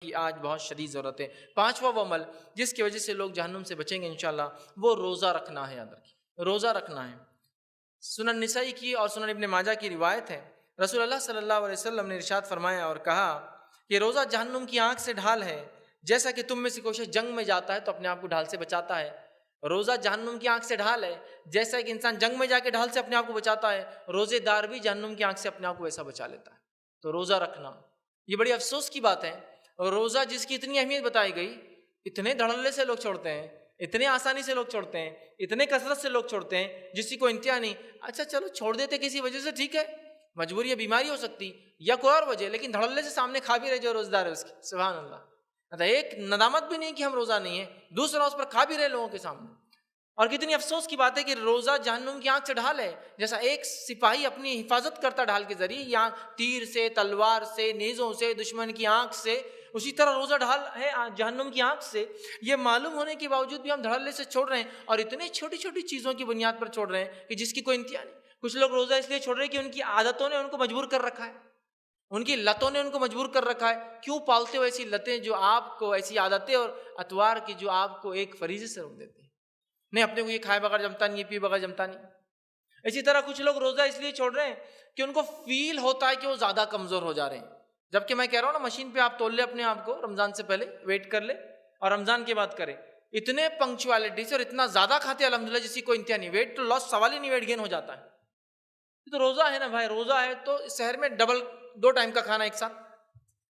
کی آج بہت شدید ضرورت ہے۔ پانچواں وہ عمل جس کی وجہ سے لوگ جہنم سے بچیں گے انشاءاللہ، وہ روزہ رکھنا ہے۔ یاد رکھیے، روزہ رکھنا ہے۔ سنن نسائی کی اور سنن ابن ماجہ کی روایت ہے، رسول اللہ صلی اللہ علیہ وسلم نے ارشاد فرمایا اور کہا کہ روزہ جہنم کی آنکھ سے ڈھال ہے، جیسا کہ تم میں سے کوئی جنگ میں جاتا ہے تو اپنے آپ کو ڈھال سے بچاتا ہے۔ روزہ جہنم کی آنکھ سے ڈھال ہے، جیسا کہ انسان جنگ میں جا کے ڈھال سے اپنے آپ کو بچاتا ہے، روزے دار بھی جہنم کی آنکھ سے اپنے آپ کو ویسا بچا لیتا ہے۔ تو روزہ رکھنا یہ بڑی افسوس کی بات ہے۔ روزہ جس کی اتنی اہمیت بتائی گئی، اتنے دھڑلے سے لوگ چھوڑتے ہیں، اتنے آسانی سے لوگ چھوڑتے ہیں، اتنے کثرت سے لوگ چھوڑتے ہیں، جس کی کوئی انتہا نہیں۔ اچھا چلو چھوڑ دیتے کسی وجہ سے، ٹھیک ہے، مجبوری یا بیماری ہو سکتی یا کوئی اور وجہ، لیکن دھڑلے سے سامنے کھا بھی رہے جو روزدار ہے اس کی، سبحان اللہ۔ ایک ندامت بھی نہیں کہ ہم روزہ نہیں ہے، دوسرا اس پر کھا بھی رہے لوگوں کے سامنے۔ اور کتنی افسوس کی بات ہے کہ روزہ جہنم کی آنکھ سے ڈھال ہے، جیسا ایک سپاہی اپنی حفاظت کرتا ڈھال کے ذریعے، یا تیر سے، تلوار سے، نیزوں سے، دشمن کی آنکھ سے، اسی طرح روزہ ڈھال ہے جہنم کی آنکھ سے۔ یہ معلوم ہونے کے باوجود بھی ہم دھڑلے سے چھوڑ رہے ہیں، اور اتنے چھوٹی چھوٹی چیزوں کی بنیاد پر چھوڑ رہے ہیں کہ جس کی کوئی انتہا نہیں۔ کچھ لوگ روزہ اس لیے چھوڑ رہے ہیں کہ ان کی عادتوں نے ان کو مجبور کر رکھا ہے، ان کی لتوں نے ان کو مجبور کر رکھا ہے۔ کیوں پالتے ہو ایسی لتیں جو آپ کو، ایسی عادتیں اور اطوار کی جو آپ کو ایک فریضے سے روک دیتے ہیں؟ نہیں، اپنے کو یہ کھائے بغیر جمتا نہیں، یہ پیے بغیر جمتا نہیں۔ اسی طرح کچھ لوگ روزہ اس لیے چھوڑ رہے ہیں کہ ان کو فیل ہوتا ہے کہ وہ زیادہ کمزور ہو جا رہے ہیں، جبکہ میں کہہ رہا ہوں نا، مشین پہ آپ تول لے اپنے آپ کو، رمضان سے پہلے ویٹ کر لے اور رمضان کے بعد کرے، اتنے پنکچوالٹی سے اور اتنا زیادہ کھاتے ہیں الحمدللہ جس کی کوئی انتہا نہیں، ویٹ تو لاس سوال ہی نہیں، ویٹ گین ہو جاتا ہے۔ تو روزہ ہے نا بھائی، روزہ ہے تو شہر میں ڈبل 2 ٹائم کا کھانا ایک ساتھ،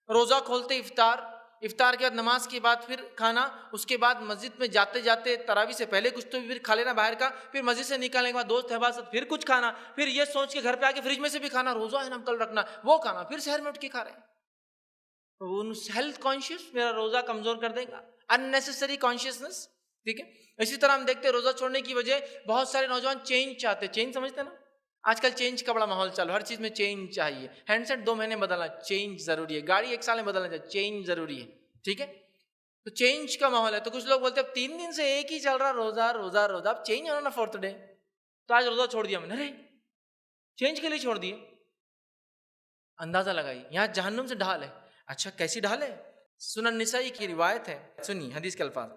روزہ کھولتے افطار، افطار کے بعد نماز کے بعد پھر کھانا، اس کے بعد مسجد میں جاتے جاتے تراویح سے پہلے کچھ تو پھر کھا لینا باہر کا، پھر مسجد سے نکلنے کے بعد دوست احباب سے پھر کچھ کھانا، پھر یہ سوچ کے گھر پہ آ کے فریج میں سے بھی کھانا، روزہ ہے نا کل رکھنا، وہ کھانا، پھر شہر میں اٹھ کے کھا رہے ہیں۔ ہیلتھ کانشیس، میرا روزہ کمزور کر دے گا، اننیسیسری کانشیسنس، ٹھیک ہے۔ اسی طرح ہم دیکھتے ہیں روزہ چھوڑنے کی وجہ بہت سارے نوجوان چینج چاہتے ہیں، چینج سمجھتے ہیں نا، آج کل چینج کا بڑا ماحول چل، ہر چیز میں چینج چاہیے، ہینڈ سیٹ 2 مہینے بدلنا، چینج ضروری ہے، گاڑی 1 سال میں بدلنا چاہیے، چینج ضروری ہے، ٹھیک ہے۔ تو چینج کا ماحول ہے، تو کچھ لوگ بولتے ہیں اب 3 دن سے ایک ہی چل رہا روزہ روزہ روزہ، اب چینج ہونا نا 4تھ ڈے، تو آج روزہ چھوڑ دیا میں نے، ارے چینج کے لیے چھوڑ دیا۔ اندازہ لگائی، یہاں جہنم سے ڈھال ہے۔ اچھا کیسی ڈھال ہے؟ سنن نسائی کی روایت ہے، سنی حدیث کے الفاظ،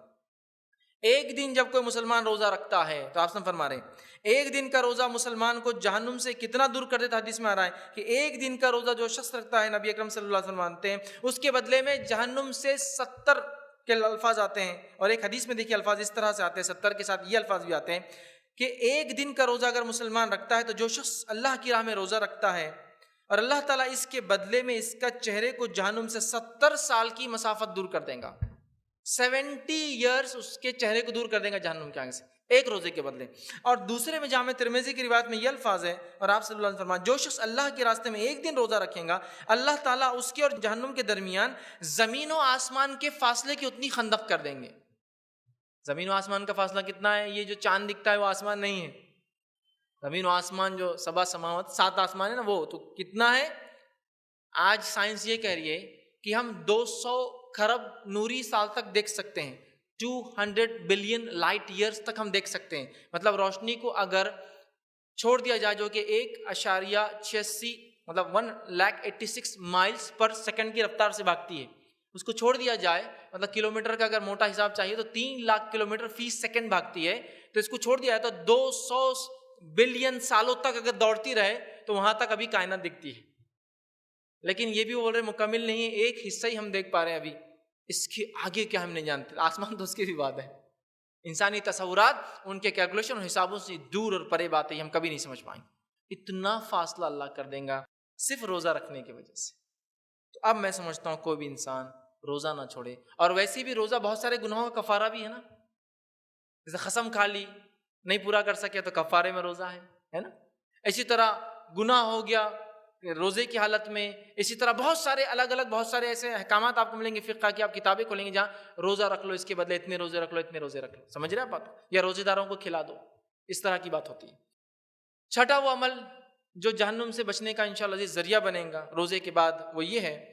ایک دن جب کوئی مسلمان روزہ رکھتا ہے تو آپ فرما رہے ہیں ایک دن کا روزہ مسلمان کو جہنم سے کتنا دور کر دیتا ہے۔ حدیث میں آ رہا ہے کہ ایک دن کا روزہ جو شخص رکھتا ہے، نبی اکرم صلی اللہ علیہ وسلم مانتے ہیں، اس کے بدلے میں جہنم سے 70 کے الفاظ آتے ہیں، اور ایک حدیث میں دیکھیے الفاظ اس طرح سے آتے ہیں، 70 کے ساتھ یہ الفاظ بھی آتے ہیں کہ ایک دن کا روزہ اگر مسلمان رکھتا ہے تو جو شخص اللہ کی راہ میں روزہ رکھتا ہے اور اللہ تعالیٰ اس کے بدلے میں اس کا چہرے کو جہنم سے 70 سال کی مسافت دور کر دیں گا، 70 ایئرس اس کے چہرے کو دور کر دیں گا جہنم کے آگے سے، ایک روزے کے بدلے۔ اور دوسرے میں جامع ترمذی کی روایت میں یہ الفاظ ہے، اور آپ صلی اللہ علیہ وسلم فرمایا جو شخص اللہ کے راستے میں ایک دن روزہ رکھے گا، اللہ تعالیٰ اس کے اور جہنم کے درمیان زمین و آسمان کے فاصلے کی اتنی خندق کر دیں گے۔ زمین و آسمان کا فاصلہ کتنا ہے؟ یہ جو چاند دکھتا ہے وہ آسمان نہیں ہے، زمین و آسمان جو 7 سماوات 7 آسمان ہے نا، وہ تو کتنا ہے؟ آج سائنس یہ کہہ رہی ہے کہ ہم 200 کھرب نوری سال تک دیکھ سکتے ہیں، 200 بلین لائٹ ایئرز تک ہم دیکھ سکتے ہیں۔ مطلب روشنی کو اگر چھوڑ دیا جائے جو کہ 1.86 مطلب 186 مائلز پر سیکنڈ کی رفتار سے بھاگتی ہے، اس کو چھوڑ دیا جائے، مطلب کلومیٹر کا اگر موٹا حساب چاہیے تو 3 لاکھ کلومیٹر فی سیکنڈ بھاگتی ہے، تو اس کو چھوڑ دیا جائے تو 200 بلین سالوں تک اگر دوڑتی رہے تو وہاں تک ابھی کائنات دکھتی ہے۔ لیکن یہ بھی بول رہے مکمل نہیں ہے، ایک حصہ ہی ہم دیکھ پا رہے ہیں ابھی، اس کے آگے کیا ہم نہیں جانتے، آسمان تو اس کی بھی بات ہے، انسانی تصورات ان کے کیلکولیشن اور حسابوں سے دور اور پرے باتیں ہم کبھی نہیں سمجھ پائیں گے، اتنا فاصلہ اللہ کر دیں گا صرف روزہ رکھنے کی وجہ سے۔ تو اب میں سمجھتا ہوں کوئی بھی انسان روزہ نہ چھوڑے، اور ویسے بھی روزہ بہت سارے گناہوں کا کفارہ بھی ہے نا، جیسے قسم کھا لی نہیں پورا کر سکے تو کفارے میں روزہ ہے نا، اسی طرح گناہ ہو گیا روزے کی حالت میں، اسی طرح بہت سارے الگ الگ بہت سارے ایسے احکامات آپ کو ملیں گے فقہ کی، آپ کتابیں کھولیں گے جہاں روزہ رکھ لو، اس کے بدلے اتنے روزے رکھ لو، اتنے روزے رکھ لو، سمجھ رہے آپ بات، یا روزے داروں کو کھلا دو، اس طرح کی بات ہوتی ہے۔ چھٹا وہ عمل جو جہنم سے بچنے کا انشاءاللہ ذریعہ بنے گا روزے کے بعد، وہ یہ ہے